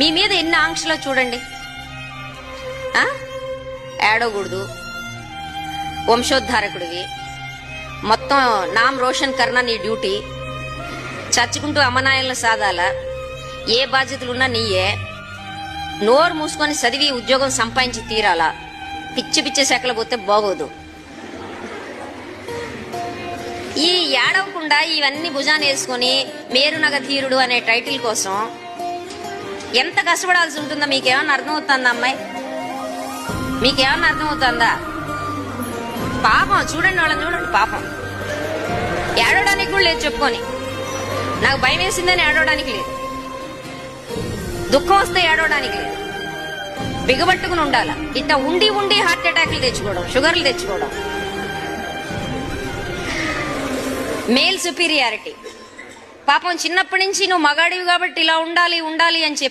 మీ మీద ఎన్ని ఆంక్షలో చూడండి. ఏడవకూడదు, వంశోద్ధారకుడివి, మొత్తం నామ్ రోషన్ కర్నా నీ డ్యూటీ, చచ్చుకుంటూ అమ్మనాయలను సాధాల, ఏ బాధ్యతలున్నా నీయే, నోరు మూసుకొని చదివి ఉద్యోగం సంపాదించి తీరాలా, పిచ్చి పిచ్చి శాఖలు పోతే బాగోదు. ఈ ఏడవకుండా ఇవన్నీ భుజాన్ని వేసుకొని మేరునగ ధీరుడు అనే టైటిల్ కోసం ఎంత కష్టపడాల్సి ఉంటుందో మీకేమన్నా అర్థమవుతుందా అమ్మాయి? మీకేమన్నా అర్థమవుతుందా? పాపం చూడండి, వాళ్ళని చూడండి, పాపం ఏడవడానికి కూడా లేదు. చెప్పుకొని నాకు భయం వేసిందని ఏడవడానికి లేదు, దుఃఖం వస్తే ఏడవడానికి లేదు, బిగబట్టుకుని ఉండాల. ఇట్లా ఉండి ఉండి హార్ట్ అటాక్లు తెచ్చుకోవడం, షుగర్లు తెచ్చుకోవడం. Male superiority. పాపం చిన్నప్పటి నుంచి నువ్వు మగాడివి కాబట్టి ఇలా ఉండాలి ఉండాలి అని చెప్పి